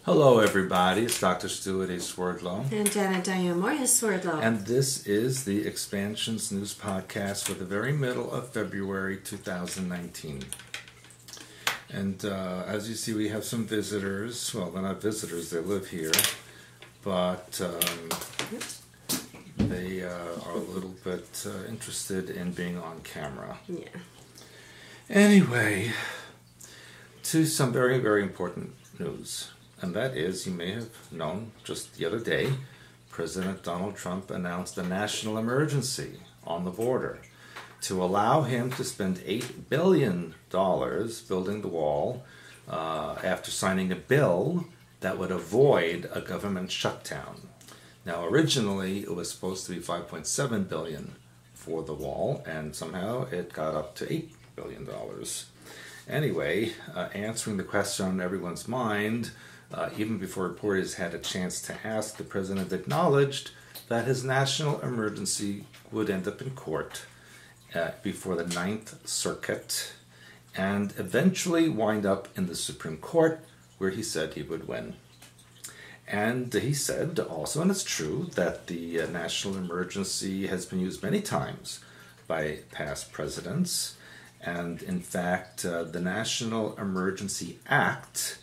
Hello everybody, it's Dr. Stuart A. Swerdlow. And Janet Diane Moya Swerdlow. And this is the Expansions News Podcast for the very middle of February 2019. And as you see, we have some visitors. Well, they're not visitors, they live here. But they are a little bit interested in being on camera. Yeah. Anyway, to some very, very important news. And that is, you may have known just the other day, President Donald Trump announced a national emergency on the border to allow him to spend $8 billion building the wall after signing a bill that would avoid a government shutdown. Now, originally, it was supposed to be $5.7 billion for the wall, and somehow it got up to $8 billion. Anyway, answering the question on everyone's mind, even before reporters had a chance to ask, the president acknowledged that his national emergency would end up in court before the Ninth Circuit and eventually wind up in the Supreme Court, where he said he would win. And he said also, and it's true, that the national emergency has been used many times by past presidents. And in fact, the National Emergency Act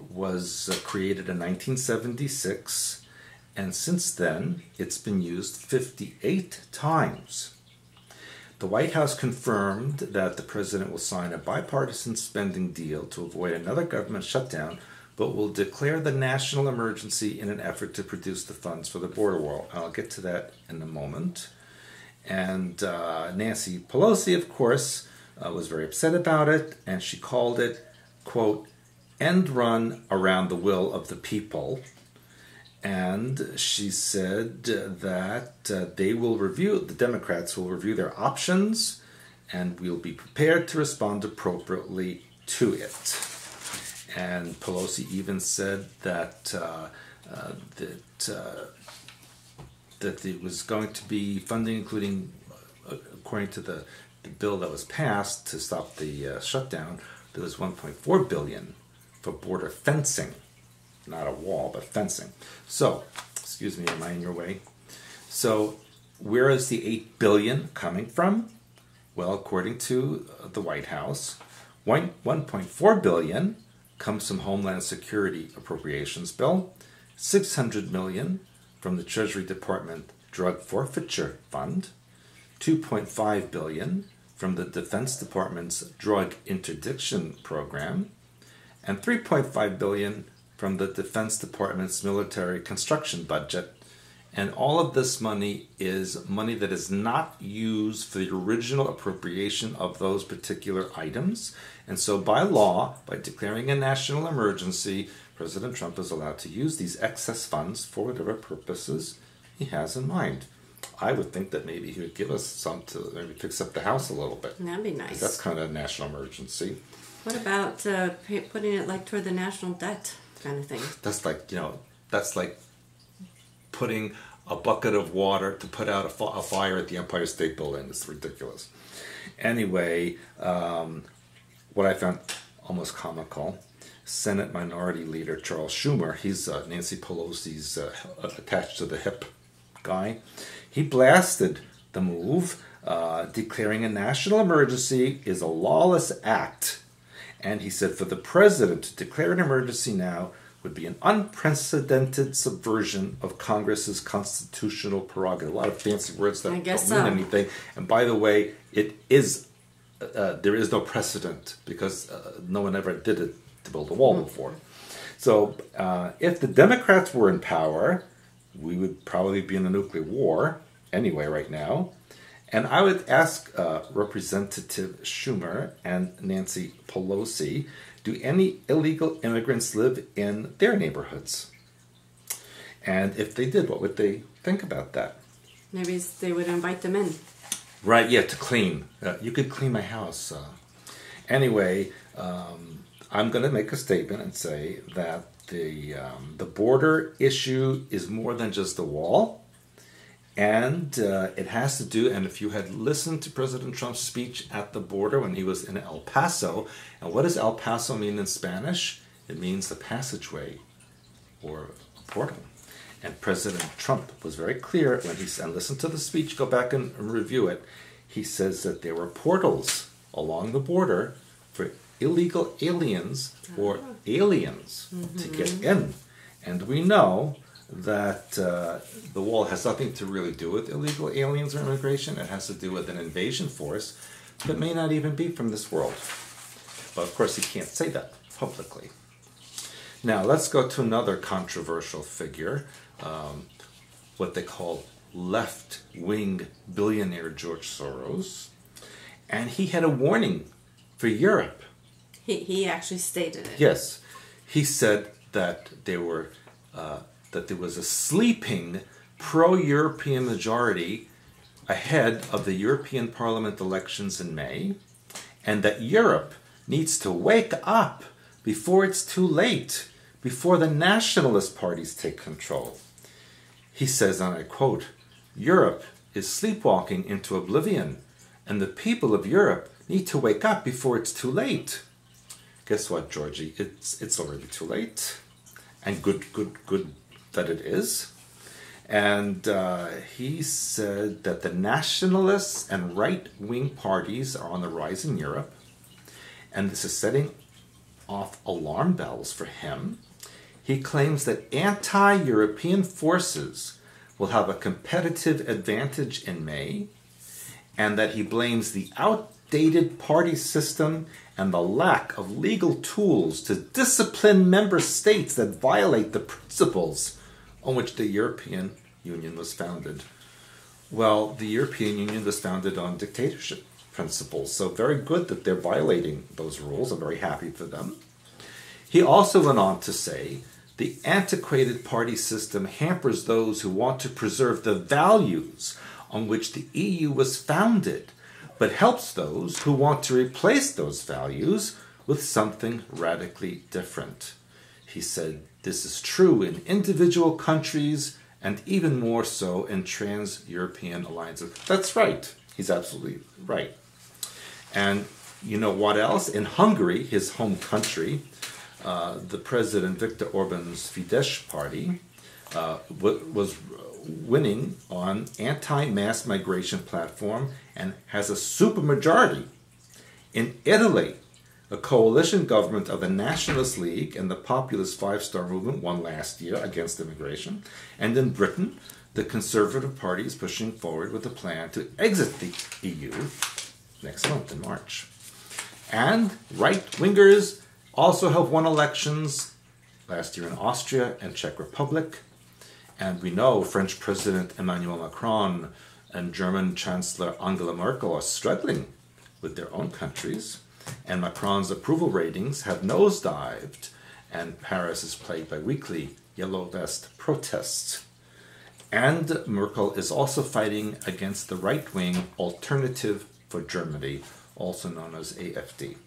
was created in 1976, and since then it's been used 58 times. The White House confirmed that the president will sign a bipartisan spending deal to avoid another government shutdown, but will declare the national emergency in an effort to produce the funds for the border wall. I'll get to that in a moment. And Nancy Pelosi, of course, was very upset about it, and she called it, quote, end run around the will of the people. And she said that the Democrats will review their options and will be prepared to respond appropriately to it. And Pelosi even said that it was going to be funding, including, according to the bill that was passed to stop the shutdown, there was $1.4 billion for border fencing, not a wall, but fencing. So, excuse me, am I in your way? So, where is the $8 billion coming from? Well, according to the White House, $1.4 billion comes from Homeland Security Appropriations Bill, $600 million from the Treasury Department Drug Forfeiture Fund, $2.5 billion from the Defense Department's Drug Interdiction Program, and $3.5 billion from the Defense Department's military construction budget. And all of this money is money that is not used for the original appropriation of those particular items. And so by law, by declaring a national emergency, President Trump is allowed to use these excess funds for whatever purposes he has in mind. I would think that maybe he would give us some to maybe fix up the house a little bit. That'd be nice. That's kind of a national emergency. What about putting it like toward the national debt kind of thing? That's like, that's like putting a bucket of water to put out a fire at the Empire State Building. It's ridiculous. Anyway, what I found almost comical, Senate Minority Leader Charles Schumer, he's Nancy Pelosi's attached to the hip guy, he blasted the move, declaring a national emergency is a lawless act. And he said for the president to declare an emergency now would be an unprecedented subversion of Congress's constitutional prerogative. A lot of fancy words that don't mean anything. And by the way, it is there is no precedent because no one ever did it to build a wall before. So if the Democrats were in power, we would probably be in a nuclear war anyway right now. And I would ask Representative Schumer and Nancy Pelosi, do any illegal immigrants live in their neighborhoods? And if they did, what would they think about that? Maybe they would invite them in. Right, yeah, to clean. You could clean my house. Anyway, I'm going to make a statement and say that the border issue is more than just a wall. And it has to do, and if you had listened to President Trump's speech at the border when he was in El Paso, and what does El Paso mean in Spanish? It means the passageway or a portal. And President Trump was very clear when he said, and listen to the speech, go back and review it. He says that there were portals along the border for illegal aliens or aliens to get in. And we know that the wall has nothing to really do with illegal aliens or immigration. It has to do with an invasion force that may not even be from this world. But of course, he can't say that publicly. Now, let's go to another controversial figure, what they call left-wing billionaire George Soros. And he had a warning for Europe. He actually stated it. Yes. He said that there was a sleeping pro-European majority ahead of the European Parliament elections in May, and that Europe needs to wake up before it's too late, before the nationalist parties take control. He says, and I quote, "Europe is sleepwalking into oblivion, and the people of Europe need to wake up before it's too late." Guess what, Georgie? It's already too late. And good that it is. And he said that the nationalists and right-wing parties are on the rise in Europe. And this is setting off alarm bells for him. He claims that anti-European forces will have a competitive advantage in May, and that he blames the outdated party system and the lack of legal tools to discipline member states that violate the principles on which the European Union was founded. Well, the European Union was founded on dictatorship principles, so very good that they're violating those rules. I'm very happy for them. He also went on to say, the antiquated party system hampers those who want to preserve the values on which the EU was founded, but helps those who want to replace those values with something radically different. He said this is true in individual countries and even more so in trans-European alliances. That's right. He's absolutely right. And you know what else? In Hungary, his home country, the President Viktor Orban's Fidesz party was winning on anti-mass migration platform and has a supermajority. In Italy, a coalition government of the Nationalist League and the populist Five-Star Movement won last year against immigration. And in Britain, the Conservative Party is pushing forward with a plan to exit the EU next month in March. And right-wingers also have won elections last year in Austria and Czech Republic. And we know French President Emmanuel Macron and German Chancellor Angela Merkel are struggling with their own countries. And Macron's approval ratings have nosedived, and Paris is plagued by weekly yellow vest protests. And Merkel is also fighting against the right-wing Alternative for Germany, also known as AfD.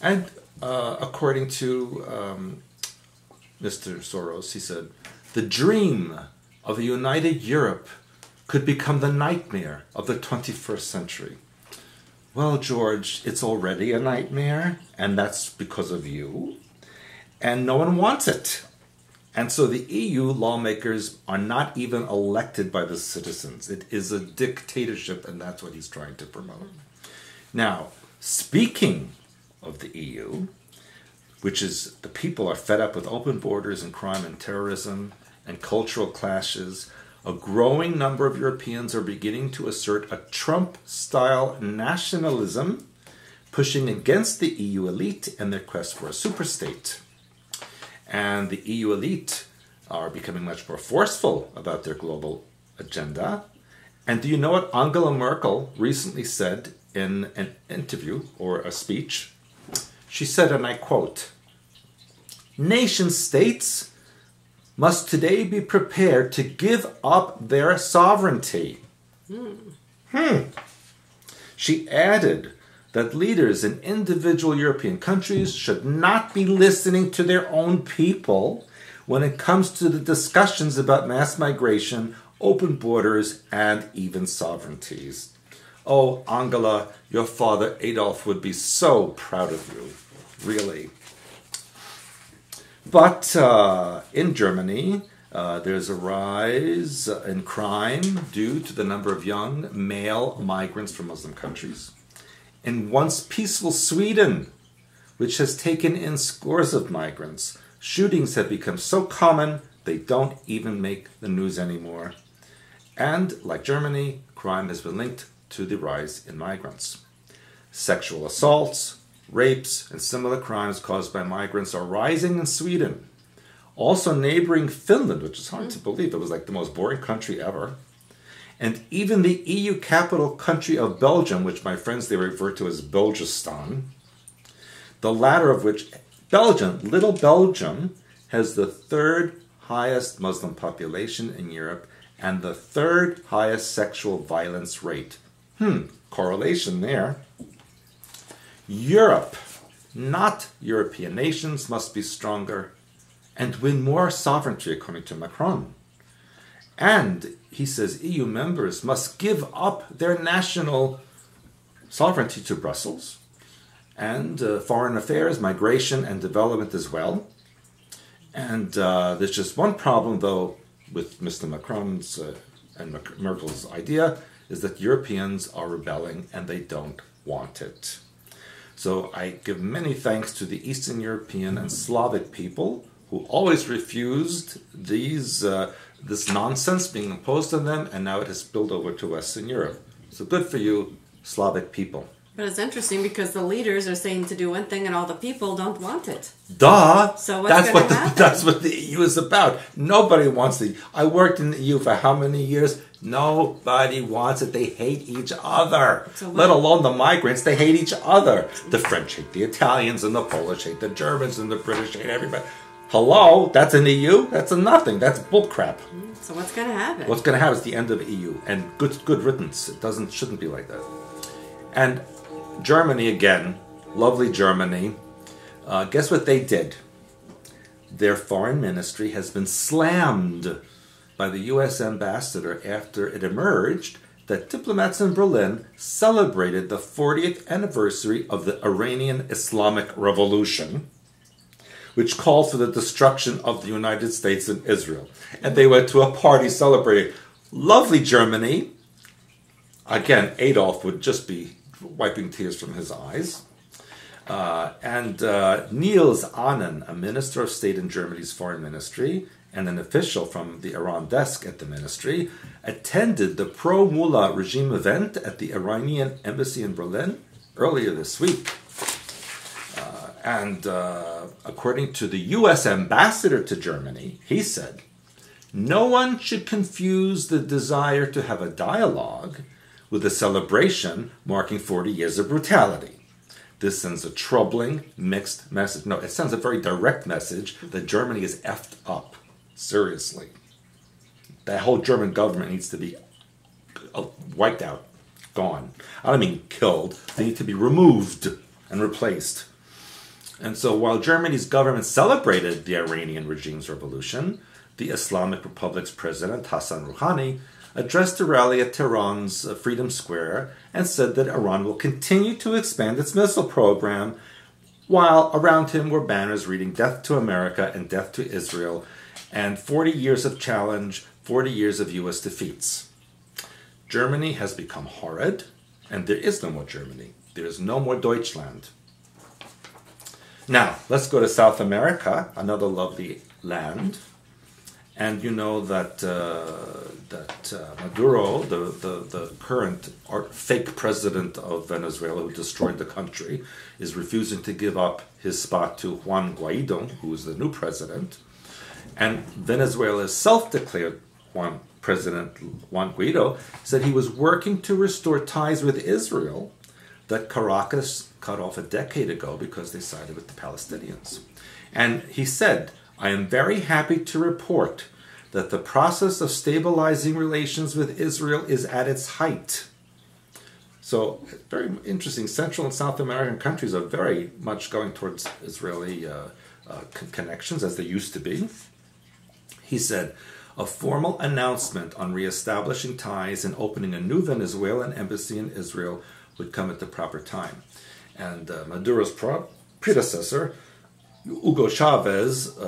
And according to Mr. Soros, he said, the dream of a united Europe could become the nightmare of the 21st century. Well, George, it's already a nightmare, and that's because of you. And no one wants it. And so the EU lawmakers are not even elected by the citizens. It is a dictatorship, and that's what he's trying to promote. Now, speaking of the EU, which is the people are fed up with open borders and crime and terrorism and cultural clashes, a growing number of Europeans are beginning to assert a Trump-style nationalism, pushing against the EU elite and their quest for a superstate. And the EU elite are becoming much more forceful about their global agenda. And do you know what Angela Merkel recently said in an interview or a speech? She said, and I quote, "Nation-states must today be prepared to give up their sovereignty." She added that leaders in individual European countries should not be listening to their own people when it comes to the discussions about mass migration, open borders, and even sovereignties. Oh, Angela, your father Adolf would be so proud of you, really. But in Germany, there's a rise in crime due to the number of young male migrants from Muslim countries. In once peaceful Sweden, which has taken in scores of migrants, shootings have become so common they don't even make the news anymore. And, like Germany, crime has been linked to the rise in migrants. Sexual assaults, rapes, and similar crimes caused by migrants are rising in Sweden. Also neighboring Finland, which is hard to believe, it was like the most boring country ever. And even the EU capital country of Belgium, which my friends, they refer to as Belgistan, the latter of which, Belgium, little Belgium, has the third highest Muslim population in Europe and the third highest sexual violence rate. Correlation there. Europe, not European nations, must be stronger and win more sovereignty, according to Macron. And, he says, EU members must give up their national sovereignty to Brussels, and foreign affairs, migration, and development as well. And there's just one problem, though, with Mr. Macron's and Merkel's idea, is that Europeans are rebelling and they don't want it. So I give many thanks to the Eastern European and Slavic people who always refused this nonsense being imposed on them, and now it has spilled over to Western Europe. So good for you, Slavic people. But it's interesting because the leaders are saying to do one thing and all the people don't want it. Duh! So what's going to happen? That's what the EU is about. Nobody wants it. I worked in the EU for how many years? Nobody wants it. They hate each other. So let alone the migrants. They hate each other. The French hate the Italians, and the Polish hate the Germans, and the British hate everybody. Hello? That's an EU? That's a nothing. That's bullcrap. So what's going to happen? What's going to happen is the end of the EU. And good riddance. It shouldn't be like that. And Germany again, lovely Germany. Guess what they did? Their foreign ministry has been slammed by the U.S. ambassador after it emerged that diplomats in Berlin celebrated the 40th anniversary of the Iranian Islamic Revolution, which called for the destruction of the United States and Israel. And they went to a party celebrating. Lovely Germany. Again, Adolf would just be wiping tears from his eyes. And Niels Ahnen, a minister of state in Germany's foreign ministry and an official from the Iran desk at the ministry, attended the pro-Mullah regime event at the Iranian embassy in Berlin earlier this week. And according to the U.S. ambassador to Germany, he said, "No one should confuse the desire to have a dialogue with a celebration marking 40 years of brutality. This sends a troubling, mixed message." No, it sends a very direct message that Germany is effed up. Seriously. That whole German government needs to be wiped out. Gone. I don't mean killed. They need to be removed and replaced. And so while Germany's government celebrated the Iranian regime's revolution, the Islamic Republic's president, Hassan Rouhani, addressed a rally at Tehran's Freedom Square and said that Iran will continue to expand its missile program, while around him were banners reading "Death to America" and "Death to Israel," and 40 years of challenge, 40 years of U.S. defeats. Germany has become horrid, and there is no more Germany. There is no more Deutschland. Now, let's go to South America, another lovely land. And you know that Maduro, the current fake president of Venezuela who destroyed the country, is refusing to give up his spot to Juan Guaido, who is the new president. And Venezuela's self-declared President Juan Guaido said he was working to restore ties with Israel that Caracas cut off a decade ago because they sided with the Palestinians. And he said, "I am very happy to report that the process of stabilizing relations with Israel is at its height." So, very interesting. Central and South American countries are very much going towards Israeli connections, as they used to be. He said, "A formal announcement on reestablishing ties and opening a new Venezuelan embassy in Israel would come at the proper time." And Maduro's predecessor, Hugo Chavez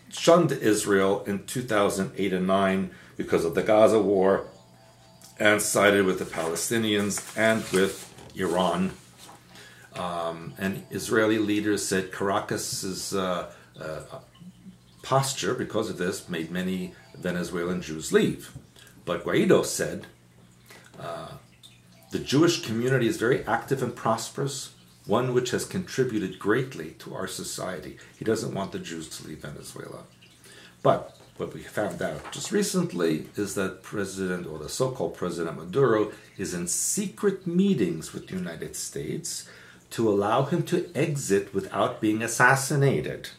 shunned Israel in 2008 and 9 because of the Gaza war and sided with the Palestinians and with Iran. And Israeli leaders said Caracas's posture, because of this, made many Venezuelan Jews leave. But Guaido said, the Jewish community is very active and prosperous, one which has contributed greatly to our society. He doesn't want the Jews to leave Venezuela. But what we found out just recently is that President, or the so-called President Maduro, is in secret meetings with the United States to allow him to exit without being assassinated.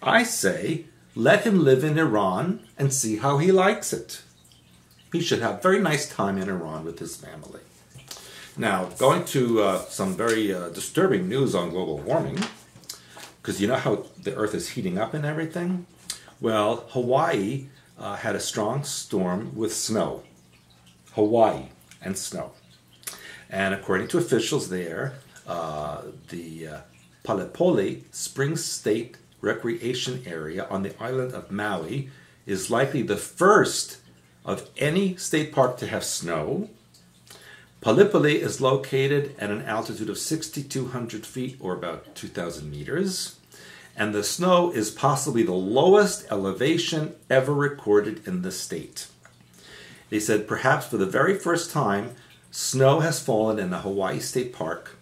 I say, let him live in Iran and see how he likes it. He should have a very nice time in Iran with his family. Now, going to some very disturbing news on global warming, because you know how the Earth is heating up and everything? Well, Hawaii had a strong storm with snow. Hawaii and snow. And according to officials there, the Palepole Springs State Recreation Area on the island of Maui is likely the first of any state park to have snow. Palepole is located at an altitude of 6,200 feet, or about 2,000 meters, and the snow is possibly the lowest elevation ever recorded in the state. They said perhaps for the very first time, snow has fallen in the Hawaii State Park,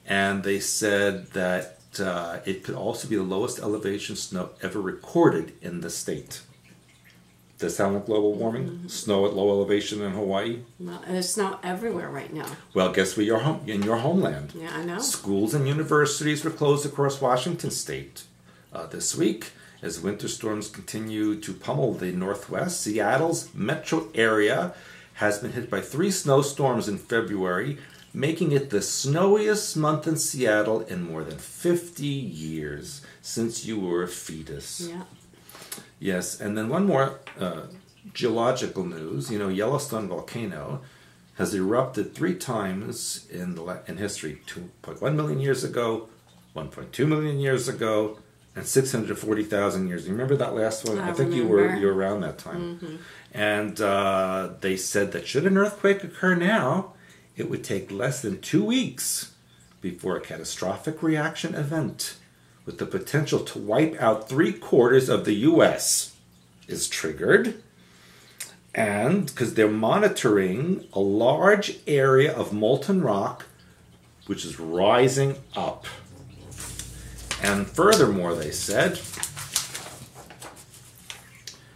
and they said that it could also be the lowest elevation snow ever recorded in the state. Does that sound like global warming? Mm-hmm. Snow at low elevation in Hawaii? Well, there's snow everywhere right now. Well, guess where you're in your homeland. Yeah, I know. Schools and universities were closed across Washington state this week as winter storms continue to pummel the Northwest. Seattle's metro area has been hit by 3 snowstorms in February, making it the snowiest month in Seattle in more than 50 years, since you were a fetus. Yeah. Yes, and then one more geological news. You know, Yellowstone volcano has erupted 3 times in history: 2.1 million years ago, 1.2 million years ago, and 640,000 years. You remember that last one? I think you were around that time. Mm-hmm. And they said that should an earthquake occur now, it would take less than 2 weeks before a catastrophic reaction event with the potential to wipe out 3/4 of the U.S. is triggered. And because they're monitoring a large area of molten rock which is rising up. And furthermore, they said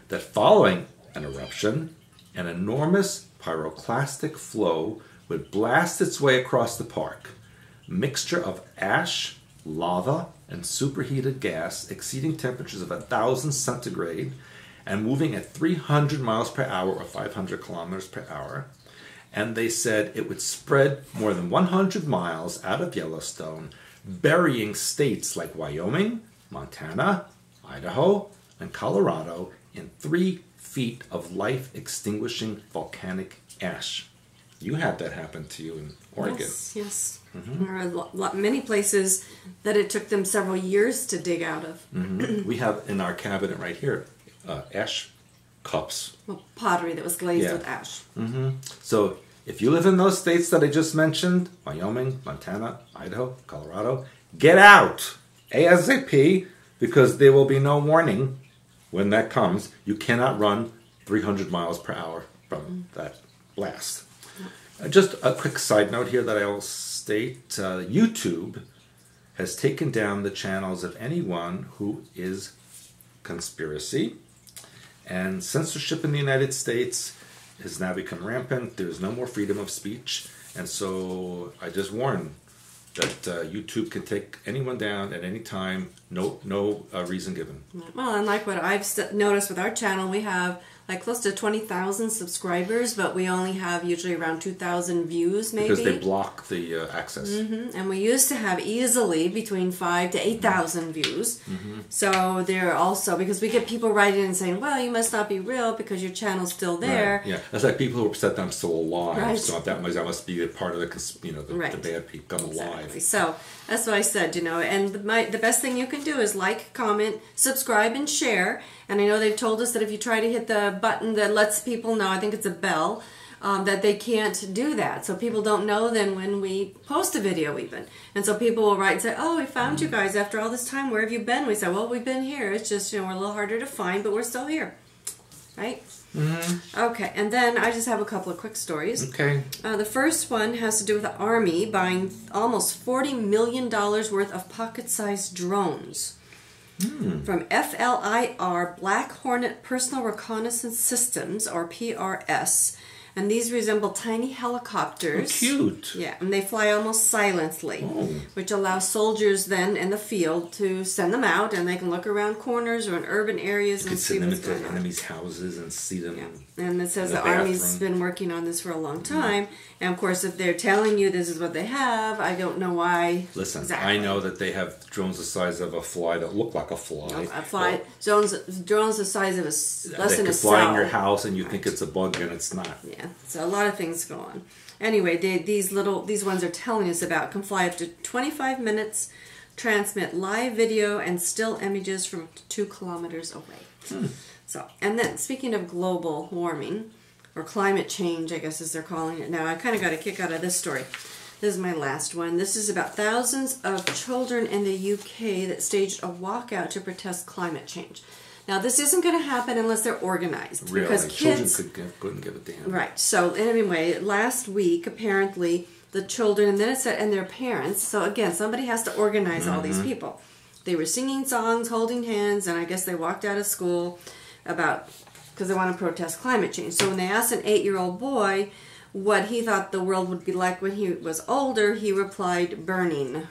that following an eruption, an enormous pyroclastic flow would blast its way across the park. Mixture of ash, lava, and superheated gas exceeding temperatures of 1,000 centigrade and moving at 300 miles per hour or 500 kilometers per hour. And they said it would spread more than 100 miles out of Yellowstone, burying states like Wyoming, Montana, Idaho, and Colorado in 3 feet of life-extinguishing volcanic ash. You had that happen to you in Oregon. Yes. Mm-hmm. There are many places that it took them several years to dig out of. Mm-hmm. We have in our cabinet right here ash cups. Well, pottery that was glazed with ash. Mm-hmm. So if you live in those states that I just mentioned, Wyoming, Montana, Idaho, Colorado, get out ASAP, because there will be no warning when that comes. You cannot run 300 miles per hour from that blast. Just a quick side note here that I will state. YouTube has taken down the channels of anyone who is conspiracy. And censorship in the United States has now become rampant. There's no more freedom of speech. And so I just warn that YouTube can take anyone down at any time. No reason given. Well, and like what I've noticed with our channel, we have like close to 20,000 subscribers, but we only have usually around 2,000 views, maybe. Because they block the access. And we used to have easily between 5,000 to 8,000 views. So they're also, because we get people writing in and saying, well, you must not be real because your channel's still there. Right. Yeah, it's like people who are upset that I'm still alive. Right. So that must be a part of the bad people. I'm alive. Exactly. So that's what I said, and the best thing you can do is like, comment, subscribe, and share. And I know they've told us that if you try to hit the button that lets people know, I think it's a bell, that they can't do that. So people don't know then when we post a video even. And so people will write and say, oh, we found you guys after all this time. Where have you been? We say, well, we've been here. It's just, we're a little harder to find, but we're still here. Right? Okay, and then I just have a couple of quick stories. Okay. The first one has to do with the Army buying almost $40 million worth of pocket-sized drones from FLIR, Black Hornet Personal Reconnaissance Systems, or PRS. And these resemble tiny helicopters. Oh, cute. Yeah, and they fly almost silently, which allows soldiers then in the field to send them out, and they can look around corners or in urban areas and see what's going on. Enemies' houses and see them. Yeah. And it says the Army's been working on this for a long time. And of course, if they're telling you this is what they have, I don't know why. Listen, exactly. I know that they have drones the size of a fly that look like a fly. Drones the size of less than a cell. They fly in your house and you think it's a bug and it's not. Yeah, so a lot of things go on. Anyway, these ones are telling us about can fly up to 25 minutes, transmit live video and still images from 2 kilometers away. So, and then speaking of global warming, or climate change, I guess as they're calling it now, I kind of got a kick out of this story. This is my last one. This is about thousands of children in the UK that staged a walkout to protest climate change. Now, this isn't going to happen unless they're organized. Really? Because kids couldn't give a damn. Right. So, anyway, last week, apparently, the children, and then it said, and their parents, so again, somebody has to organize all these people. They were singing songs, holding hands, and I guess they walked out of school because they want to protest climate change. So when they asked an 8-year-old boy what he thought the world would be like when he was older, he replied, burning.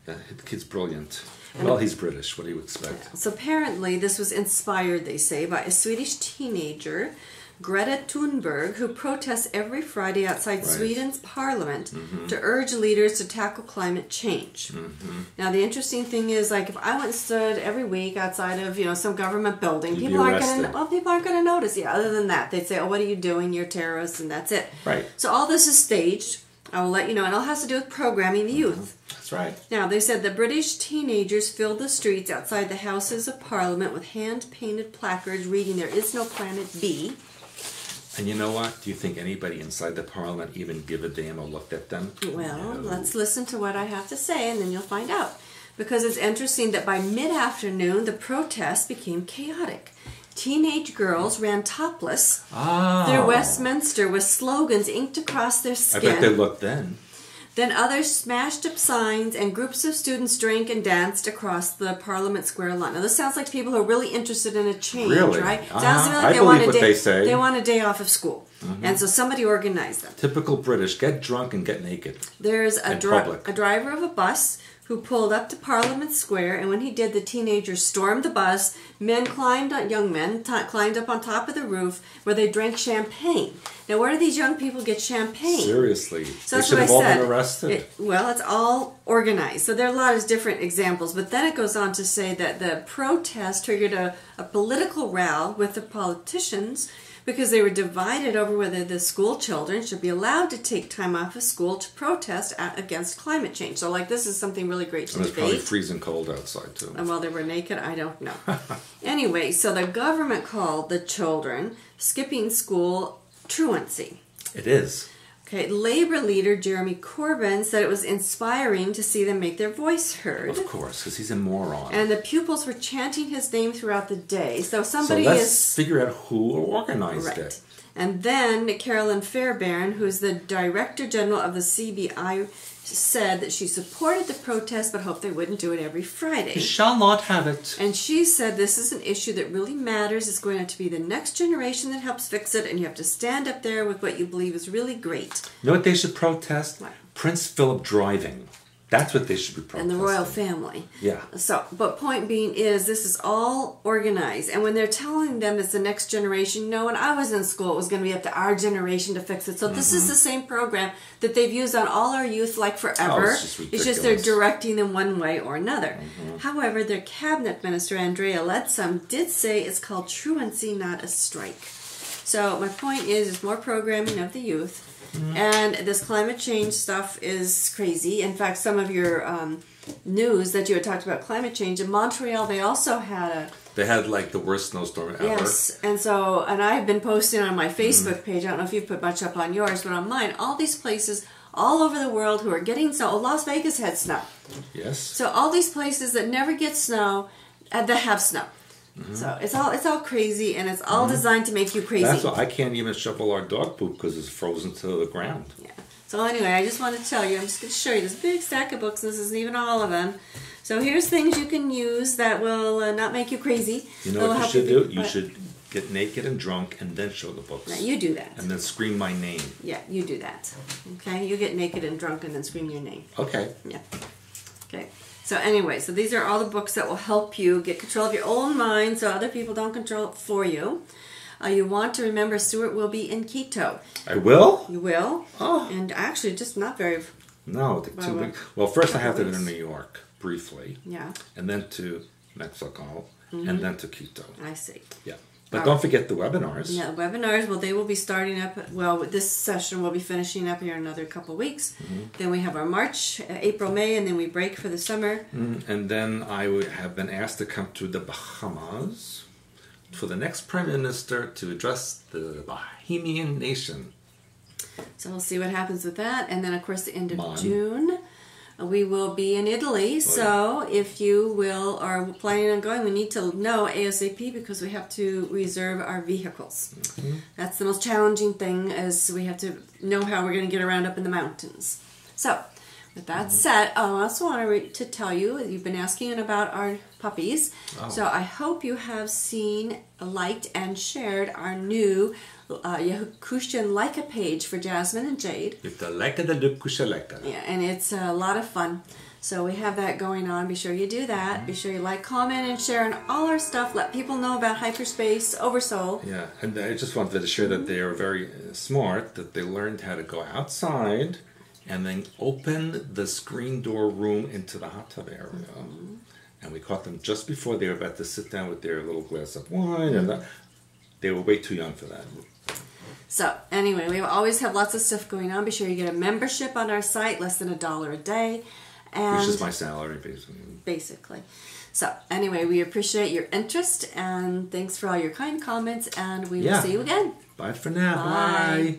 Yeah, the kid's brilliant. Well, he's British. What do you expect? Yeah. So apparently this was inspired, they say, by a Swedish teenager, Greta Thunberg, who protests every Friday outside Sweden's parliament to urge leaders to tackle climate change. Now, the interesting thing is, like, if I went and stood every week outside of, some government building, people aren't going to notice. Yeah, other than that, they'd say, oh, what are you doing? You're terrorists, and that's it. Right. So all this is staged. I will let you know, and it all has to do with programming the youth. That's right. Now, they said the British teenagers filled the streets outside the Houses of Parliament with hand-painted placards reading, "There is no planet B." And you know what? Do you think anybody inside the parliament even give a damn or looked at them? Well, let's listen to what I have to say, and then you'll find out. Because it's interesting that by mid-afternoon, the protests became chaotic. Teenage girls ran topless through Westminster with slogans inked across their skin. I bet they looked then. Then others smashed up signs, and groups of students drank and danced across the Parliament Square lawn. Now, this sounds like people who are really interested in a change, right? Sounds to me like I believe what they say. They want a day off of school. And so somebody organized them. Typical British. Get drunk and get naked. There's a driver of a bus who pulled up to Parliament Square, and when he did, the teenagers stormed the bus. Young men climbed up on top of the roof where they drank champagne. Now, where do these young people get champagne? Seriously. So they should have all been arrested. It's all organized. So there are a lot of different examples. But then it goes on to say that the protest triggered a political row with the politicians because they were divided over whether the school children should be allowed to take time off of school to protest against climate change. So, this is something really great to debate. It was probably freezing cold outside, too. And while they were naked, I don't know. Anyway, so the government called the children skipping school truancy. It is. Okay, Labour leader Jeremy Corbyn said it was inspiring to see them make their voice heard. Of course, because he's a moron. And the pupils were chanting his name throughout the day. So let's figure out who organized it. And then Carolyn Fairbairn, who's the Director General of the CBI, said that she supported the protest but hoped they wouldn't do it every Friday. You shall not have it. And she said this is an issue that really matters. It's going to be the next generation that helps fix it, and you have to stand up there with what you believe is really great. You know what they should protest? What? Prince Philip driving. That's what they should be protesting. And the royal family. Yeah. So, but point being is, this is all organized. And when they're telling them it's the next generation, when I was in school, it was going to be up to our generation to fix it. So this is the same program that they've used on all our youth like forever. Oh, it's just they're directing them one way or another. However, their cabinet minister, Andrea Leadsom, did say it's called truancy, not a strike. So my point is, it's more programming of the youth. And this climate change stuff is crazy. In fact, some of your news that you had talked about climate change in Montreal, they also had They had like the worst snowstorm ever. Yes, and I've been posting on my Facebook page. I don't know if you've put much up on yours, but on mine, all these places all over the world who are getting snow. Las Vegas had snow. Yes. So all these places that never get snow, that have snow. So it's all crazy, and it's all designed to make you crazy. That's why I can't even shovel our dog poop because it's frozen to the ground. Yeah. So anyway, I just wanted to tell you, I'm just going to show you this big stack of books. This isn't even all of them. So here's things you can use that will not make you crazy. You know what you should do? You should get naked and drunk and then show the books. Now you do that. And then scream my name. Yeah, you do that. Okay? You get naked and drunk and then scream your name. Okay. Yeah. Okay. So anyway, so these are all the books that will help you get control of your own mind so other people don't control it for you. You want to remember Stuart will be in Quito. I will? You will. Oh. And actually, just not very... No, well, first I have to go to New York, briefly. Yeah. And then to Mexico, and then to Quito. I see. Yeah. But don't forget the webinars. Yeah, webinars, well, they will be starting up, this session will be finishing up here in another couple of weeks. Then we have our March, April, May, and then we break for the summer. And then I have been asked to come to the Bahamas for the next Prime Minister to address the Bahamian nation. So we'll see what happens with that. And then, of course, the end of June, we will be in Italy. So if you are planning on going, we need to know ASAP because we have to reserve our vehicles. That's the most challenging thing, is we have to know how we're going to get around up in the mountains. So with that said, I also want to tell you, you've been asking about our puppies. So I hope you have seen, liked, and shared our new Yahukushan Leica page for Jasmine and Jade. With the Leica the Yahukusha Leica. Yeah, and it's a lot of fun. So we have that going on. Be sure you do that. Be sure you like, comment, and share on all our stuff. Let people know about Hyperspace, Oversoul. Yeah, and I just wanted to share that they are very smart, that they learned how to go outside and then open the screen door room into the hot tub area. And we caught them just before they were about to sit down with their little glass of wine. And they were way too young for that. So anyway, we always have lots of stuff going on. Be sure you get a membership on our site, less than $1 a day. And which is my salary, basically. So anyway, we appreciate your interest, and thanks for all your kind comments, and we will see you again. Bye for now. Bye. Bye.